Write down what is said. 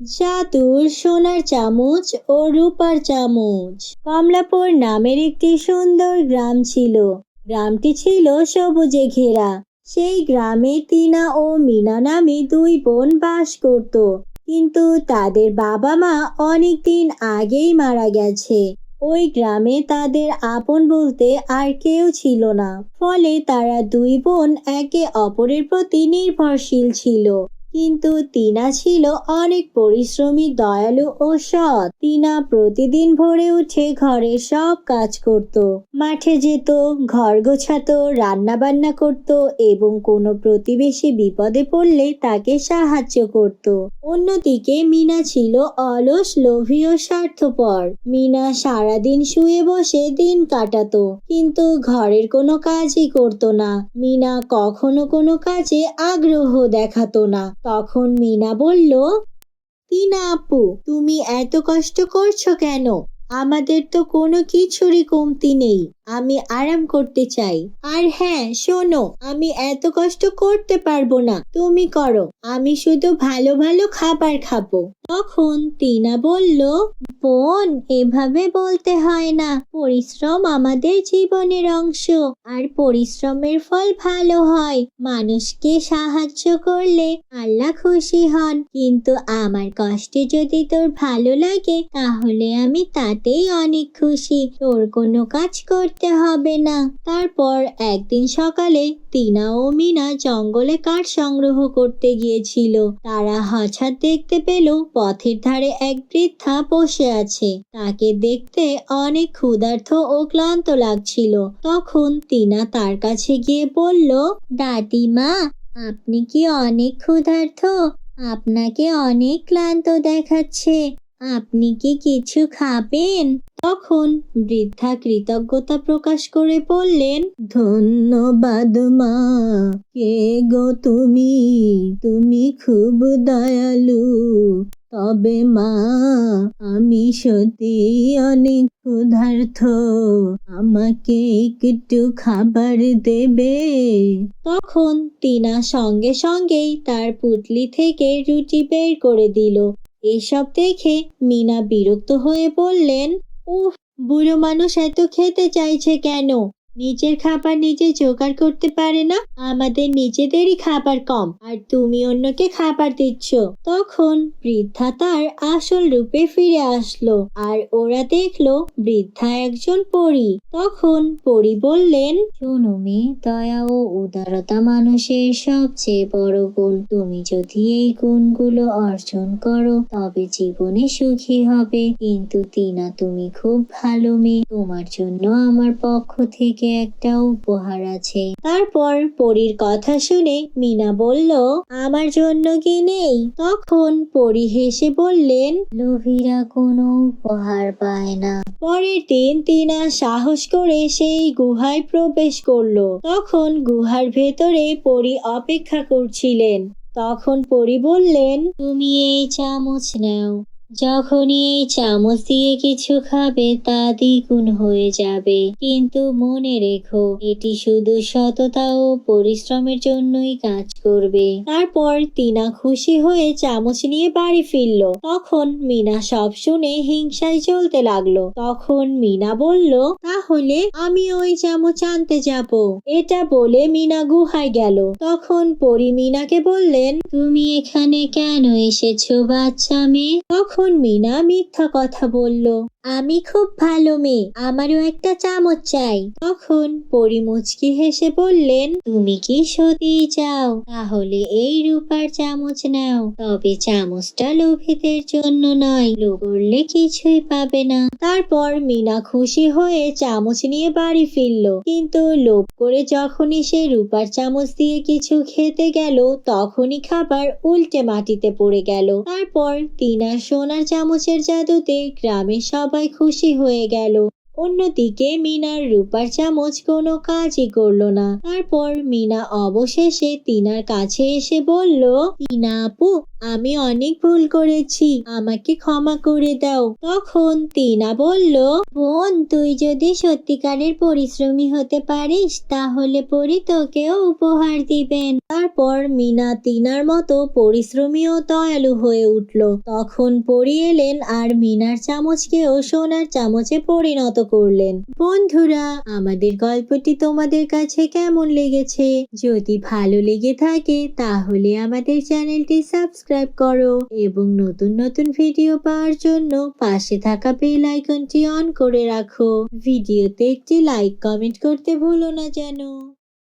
জাদুর সোনার চামচ ও রূপার চামচ। কমলাপুর নামের একটি সুন্দর গ্রাম ছিল। গ্রামটি ছিল সবুজে ঘেরা। সেই গ্রামে টিনা ও মিনা নামে দুই বোন বাস করত। কিন্তু তাদের বাবা মা অনেক দিন আগেই মারা গেছে। ওই গ্রামে তাদের আপন বলতে আর কেউ ছিল না। ফলে তারা দুই বোন একে অপরের প্রতি নির্ভরশীল ছিল। কিন্তু টিনা ছিল অনেক পরিশ্রমী, দয়ালু ও সৎ। টিনা প্রতিদিন ভোরে উঠে ঘরের সব কাজ করত, মাঠে যেত, ঘর গোছাতো, রান্না বান্না করত এবং কোনো প্রতিবেশী বিপদে পড়লে তাকে সাহায্য করত। অন্যদিকে মিনা ছিল অলস, লোভী ও স্বার্থপর। মিনা সারাদিন শুয়ে বসে দিন কাটাতো, কিন্তু ঘরের কোনো কাজই করত না। মিনা কখনো কোনো কাজে আগ্রহ দেখাতো না। তখন মিনা বলল, টিনা আপু, তুমি এত কষ্ট করছো কেন? আমাদের তো কোনো কিছুরই কমতি নেই। আমি আরাম করতে চাই। আর হ্যাঁ শোনো, আমি এত কষ্ট করতে পারবো না, তুমি করো। আমি শুধু ভালো ভালো খাবার খাবো। তখন টিনা বলল, বোন, এভাবে বলতে হয় না। পরিশ্রম আমাদের জীবনের অংশ, আর পরিশ্রমের ফল ভালো হয়। মানুষকে সাহায্য করলে আল্লাহ খুশি হন। কিন্তু আমার কষ্টে যদি তোর ভালো লাগে, তাহলে আমি তাতেই অনেক খুশি। তোর কোনো কাজ করতে হবে না। তারপর একদিন সকালে টিনা ও মিনা জঙ্গলে কাঠ সংগ্রহ করতে গিয়েছিল। তারা হঠাৎ দেখতে পেল পথের ধারে এক বৃদ্ধা বসে আছে। তাকে দেখতে অনেক ক্ষুধার্ত ও ক্লান্ত লাগছিল। তখন টিনা তার কাছে গিয়ে বলল, দাদিমা, আপনি কি অনেক ক্ষুধার্ত? আপনাকে অনেক ক্লান্ত দেখাচ্ছে। আপনি কি কিছু খাবেন? তখন বৃদ্ধা কৃতজ্ঞতা প্রকাশ করে বললেন, ধন্যবাদ মা। কে গো তুমি? তুমি খুব দয়ালু। তবে মা, আমি সত্যি অনেক ক্ষুধার্ত। আমাকে একটু খাবার দেবে? তখন টিনা সঙ্গে সঙ্গেই তার পুটলি থেকে রুটি বের করে দিল। এসব দেখে মিনা বিরক্ত হয়ে বললেন, উফ, বুড়ো মানুষ এত খেতে চাইছে কেন? নিজের খাবার নিজে জোগাড় করতে পারে না? আমাদের নিজেদেরই খাবার কম, আর তুমি অন্যকে খাবার দিচ্ছ। তখন বৃদ্ধা তার আসল রূপে ফিরে আসলো, আর ওরা দেখলো বৃদ্ধা একজন পরী। তখন পরী বললেন, শোনো মেয়ে, দয়া ও উদারতা মানুষের সবচেয়ে বড় গুণ। তুমি যদি এই গুণগুলো অর্জন করো, তবে জীবনে সুখী হবে। কিন্তু টিনা, তুমি খুব ভালো মেয়ে, তোমার জন্য আমার পক্ষ থেকে একটা উপহার আছে। তারপর পরীর কথা শুনে মিনা বলল, আমার জন্য কি নেই? তখন পরী হেসে বললেন, লোভীরা কোনো উপহার পায় না। পরের দিন টিনা সাহস করে সেই গুহায় প্রবেশ করলো। তখন গুহার ভেতরে পরী অপেক্ষা করছিলেন। তখন পরী বললেন, তুমি এই চামচ নাও। যখনই এই চামচ দিয়ে কিছু খাবে, তা দ্বিগুণ হয়ে যাবে। কিন্তু মনে রেখো, এটি শুধু সততা ও পরিশ্রমের জন্যই কাজ করবে। তারপর টিনা খুশি হয়ে চামচ নিয়ে বাড়ি ফিরল। তখন মিনা সব শুনে হিংসায় জ্বলতে লাগলো। তখন মিনা বলল, তাহলে আমি ওই চামচ আনতে যাব। এটা বলে মিনা গুহায় গেল। তখন পরী মিনাকে বললেন, তুমি এখানে কেন এসেছো বাচ্চা মেয়ে? তখন মিনা মিথ্যা কথা বলল, আমি খুব ভালো মেয়ে, আমারও একটা চামচ চাই। তখন পরী মুচকি হেসে বললেন, তুমি কি সত্যি চাও? তাহলে এই রূপার চামচ নাও। তবে চামচটা লোভীদের জন্য নয়, লোভ করলে কিছুই পাবে না। তারপর মিনা খুশি হয়ে চামচ নিয়ে বাড়ি ফিরল। কিন্তু লোভ করে যখনই সে রূপার চামচ দিয়ে কিছু খেতে গেল, তখনই খাবার উল্টে মাটিতে পড়ে গেল। তারপর টিনা সোনার চামচের জাদুতে গ্রামের সবাই খুশি হয়ে গেল। অন্যদিকে মিনার রূপার চামচ কোনো কাজই করলো না। তারপর মিনা অবশেষে টিনার কাছে এসে বলল, টিনা আপু, আমি অনেক ভুল করেছি, আমাকে ক্ষমা করে দাও। তখন টিনা বলল, বোন, তুই যদি সত্যিকারের পরিশ্রমী হতে পারিস তাহলে পরি তোকেও উপহার দিবেন। তারপর মিনা টিনার মতো পরিশ্রমী ও দয়ালু হয়ে উঠল। তখন পরি এলেন আর মিনার চামচকেও সোনার চামচে পরিণত করলেন। বন্ধুরা, আমাদের গল্পটি তোমাদের কাছে কেমন লেগেছে? যদি ভালো লেগে থাকে তাহলে আমাদের চ্যানেলটি সাবস্ক্রাইব করো এবং নতুন নতুন ভিডিও পাওয়ার জন্য পাশে থাকা বেল আইকনটি অন করে রাখো। ভিডিওতে একটি লাইক কমেন্ট করতে ভুলো না যেন।